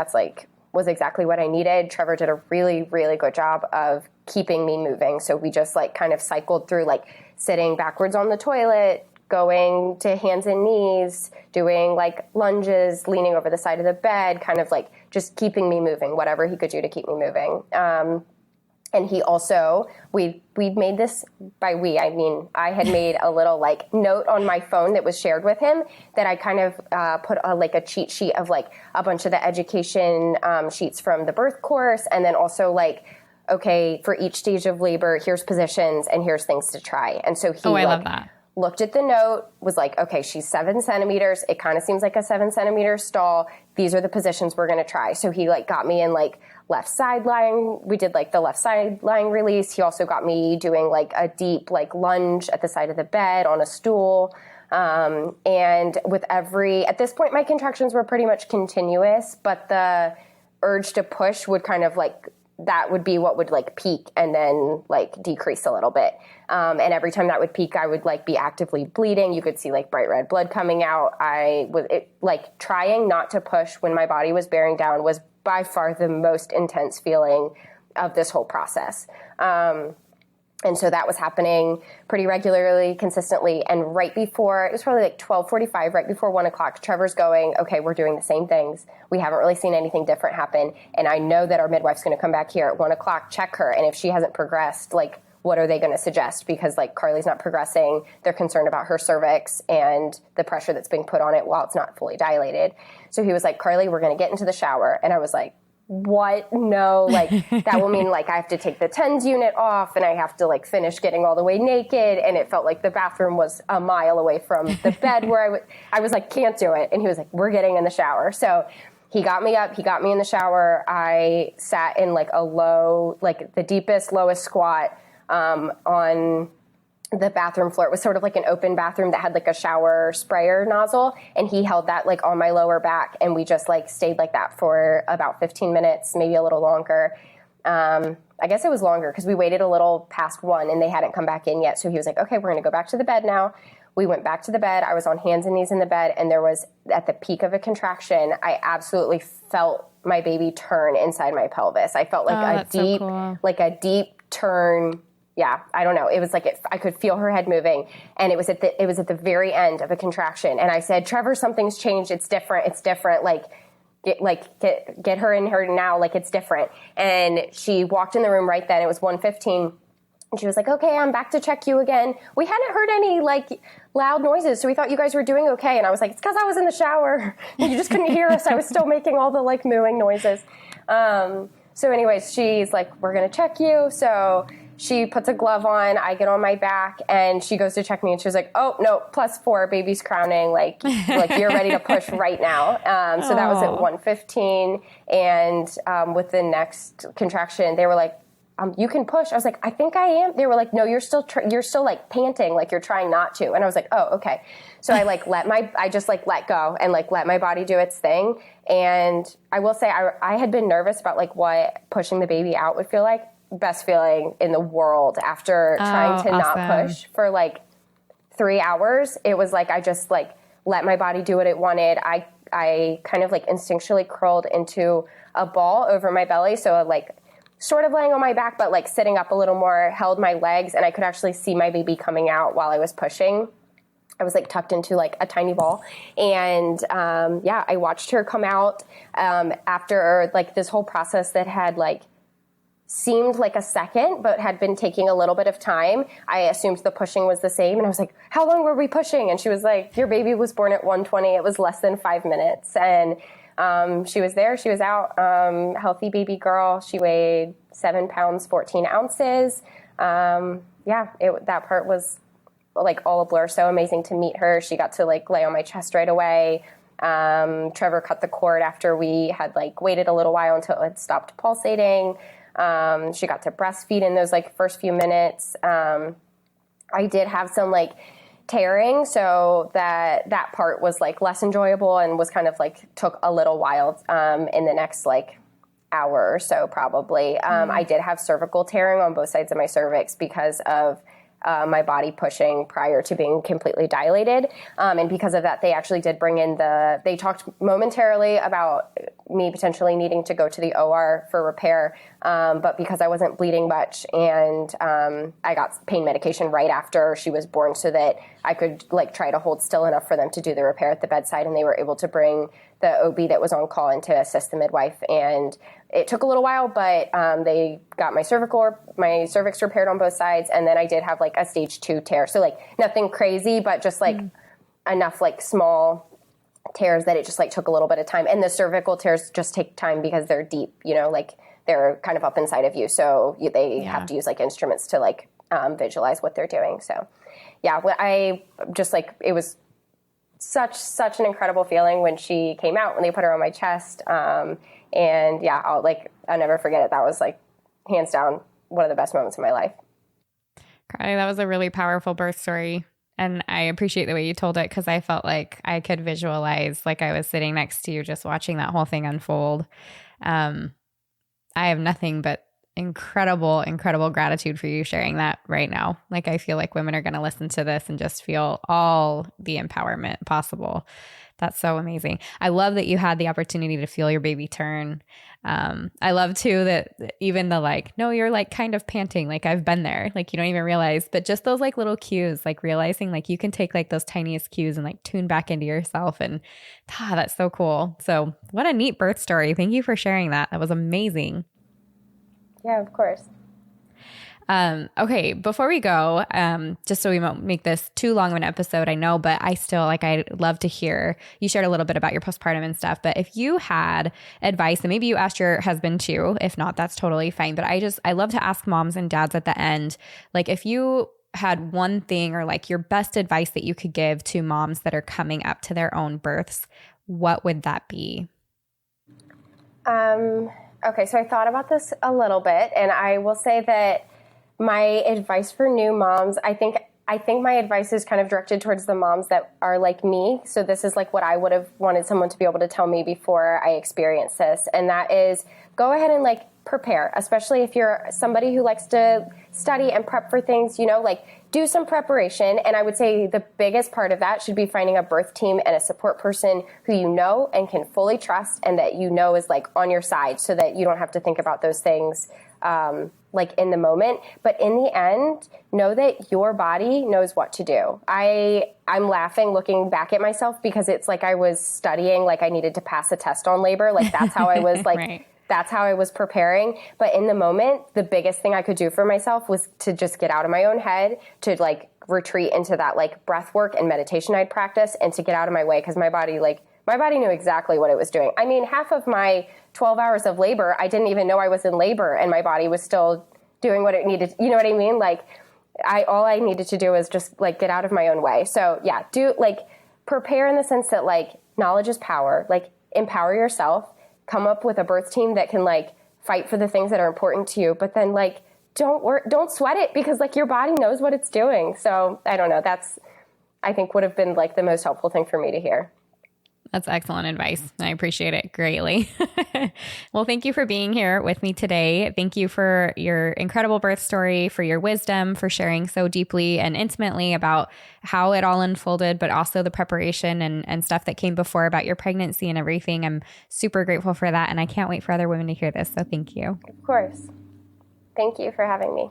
was exactly what I needed. Trevor did a really, really good job of keeping me moving. So we just like kind of cycled through like sitting backwards on the toilet, going to hands and knees, doing like lunges, leaning over the side of the bed, kind of like just keeping me moving, whatever he could do to keep me moving. And he also, we'd made this, by we, I mean, I had made a little like note on my phone that was shared with him that I kind of put like a cheat sheet of like a bunch of the education sheets from the birth course. And then also like, okay, for each stage of labor, here's positions and here's things to try. And so he I love that. Looked at the note, was like, okay, she's 7 centimeters. It kind of seems like a 7 centimeter stall. These are the positions we're going to try. So he like got me in like left side lying. We did like the left side lying release. He also got me doing like a deep like lunge at the side of the bed on a stool. And with at this point, my contractions were pretty much continuous, but the urge to push would kind of like, that would be what would like peak and then like decrease a little bit. And every time that would peak, I would like be actively bleeding. You could see like bright red blood coming out. Like trying not to push when my body was bearing down was by far the most intense feeling of this whole process. And so that was happening pretty regularly, consistently. And right before, it was probably like 12:45, right before 1 o'clock, Trevor's going, okay, we're doing the same things. We haven't really seen anything different happen. And I know that our midwife's going to come back here at 1 o'clock, check her. And if she hasn't progressed, like, what are they going to suggest? Because like Carly's not progressing. They're concerned about her cervix and the pressure that's being put on it while it's not fully dilated. So he was like, Carly, we're going to get into the shower. And I was like, what? No, like that will mean like I have to take the TENS unit off and I have to like finish getting all the way naked. And it felt like the bathroom was a mile away from the bed where I was like, can't do it. And he was like, we're getting in the shower. So he got me up, he got me in the shower. I sat in like a low, like the deepest, lowest squat on the bathroom floor. It was sort of like an open bathroom that had like a shower sprayer nozzle, and he held that like on my lower back, and we just like stayed like that for about 15 minutes, maybe a little longer. I guess it was longer because we waited a little past 1 and they hadn't come back in yet. So he was like, okay, we're going to go back to the bed now. We went back to the bed. I was on hands and knees in the bed, and there was, at the peak of a contraction, I absolutely felt my baby turn inside my pelvis. I felt like a deep turn. Yeah, I don't know. It was like I could feel her head moving, and it was at the very end of a contraction. And I said, Trevor, something's changed. It's different. It's different. Get her in her now. Like, it's different. And she walked in the room right then. It was 1:15. And she was like, okay, I'm back to check you again. We hadn't heard any like loud noises, so we thought you guys were doing okay. And I was like, it's because I was in the shower. You just couldn't hear us. I was still making all the like mooing noises. So anyways, she's like, we're going to check you. So she puts a glove on, I get on my back, and she goes to check me, and she was like, oh, no, +4, baby's crowning, like you're ready to push right now. So that was at 1:15, and with the next contraction, they were like, you can push. I was like, I think I am. They were like, no, you're still like panting, like you're trying not to. And I was like, oh, okay. So I like I just like let go and like let my body do its thing. And I will say I had been nervous about like what pushing the baby out would feel like. Best feeling in the world after trying to not push for like 3 hours. It was like I just like let my body do what it wanted. I kind of like instinctually curled into a ball over my belly, so like sort of laying on my back but like sitting up a little more, held my legs, and I could actually see my baby coming out while I was pushing. I was like tucked into like a tiny ball, and I watched her come out after like this whole process that had like seemed like a second, but had been taking a little bit of time. I assumed the pushing was the same. And I was like, how long were we pushing? And she was like, your baby was born at 1:20. It was less than 5 minutes. And she was there. She was out. Healthy baby girl. She weighed 7 pounds, 14 ounces. That part was like all a blur. So amazing to meet her. She got to like lay on my chest right away. Trevor cut the cord after we had like waited a little while until it stopped pulsating. She got to breastfeed in those like first few minutes. I did have some like tearing, so that part was like less enjoyable and was kind of like took a little while in the next like hour or so probably. I did have cervical tearing on both sides of my cervix because of my body pushing prior to being completely dilated. And because of that, they actually did bring in they talked momentarily about me potentially needing to go to the OR for repair. But because I wasn't bleeding much and I got pain medication right after she was born so that I could like try to hold still enough for them to do the repair at the bedside. And they were able to bring the OB that was on call in to assist the midwife. And it took a little while, but they got my cervix repaired on both sides. And then I did have like a stage 2 tear. So like nothing crazy, but just like enough like small tears that it just like took a little bit of time. And the cervical tears just take time because they're deep, you know, like they're kind of up inside of you. So they have to use like instruments to like visualize what they're doing. So yeah, I just like, it was such an incredible feeling when she came out, when they put her on my chest. And yeah, I'll never forget it. That was like hands down one of the best moments of my life. Carly, that was a really powerful birth story. And I appreciate the way you told it because I felt like I could visualize like I was sitting next to you just watching that whole thing unfold. I have nothing but incredible gratitude for you sharing that right now. Like I feel like women are going to listen to this and just feel all the empowerment possible. That's so amazing. I love that you had the opportunity to feel your baby turn. I love too that even the like, no, you're like kind of panting. Like I've been there, like you don't even realize, but just those like little cues, like realizing like you can take like those tiniest cues and like tune back into yourself. And that's so cool. So what a neat birth story. Thank you for sharing that. That was amazing. Yeah, of course. Okay, before we go, just so we won't make this too long of an episode, I know, but I'd love to hear, you shared a little bit about your postpartum and stuff, but if you had advice, and maybe you asked your husband too, if not, that's totally fine. But I love to ask moms and dads at the end, like if you had one thing or like your best advice that you could give to moms that are coming up to their own births, what would that be? Okay, so I thought about this a little bit, and I will say that my advice for new moms, I think my advice is kind of directed towards the moms that are like me. So this is like what I would have wanted someone to be able to tell me before I experienced this. And that is go ahead and like prepare, especially if you're somebody who likes to study and prep for things, you know, like do some preparation. And I would say the biggest part of that should be finding a birth team and a support person who you know and can fully trust and that you know is like on your side so that you don't have to think about those things like in the moment. But in the end, know that your body knows what to do. I'm laughing looking back at myself because it's like I was studying, like I needed to pass a test on labor. Like that's how I was like, right. That's how I was preparing. But in the moment, the biggest thing I could do for myself was to just get out of my own head, to like retreat into that like breath work and meditation I'd practice and to get out of my way because my body knew exactly what it was doing. I mean, half of my 12 hours of labor, I didn't even know I was in labor and my body was still doing what it needed. You know what I mean? Like all I needed to do was just like get out of my own way. So yeah, prepare in the sense that like knowledge is power, like empower yourself, come up with a birth team that can like fight for the things that are important to you, but then like don't sweat it because like your body knows what it's doing. So I don't know. That's, I think would have been like the most helpful thing for me to hear. That's excellent advice. I appreciate it greatly. Well, thank you for being here with me today. Thank you for your incredible birth story, for your wisdom, for sharing so deeply and intimately about how it all unfolded, but also the preparation and stuff that came before about your pregnancy and everything. I'm super grateful for that. And I can't wait for other women to hear this. So thank you. Of course. Thank you for having me.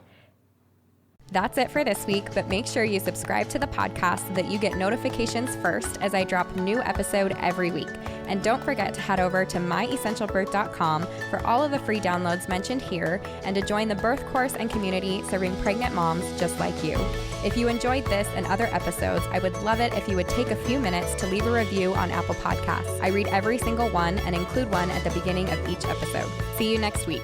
That's it for this week, but make sure you subscribe to the podcast so that you get notifications first as I drop a new episode every week. And don't forget to head over to myessentialbirth.com for all of the free downloads mentioned here and to join the birth course and community serving pregnant moms just like you. If you enjoyed this and other episodes, I would love it if you would take a few minutes to leave a review on Apple Podcasts. I read every single one and include one at the beginning of each episode. See you next week.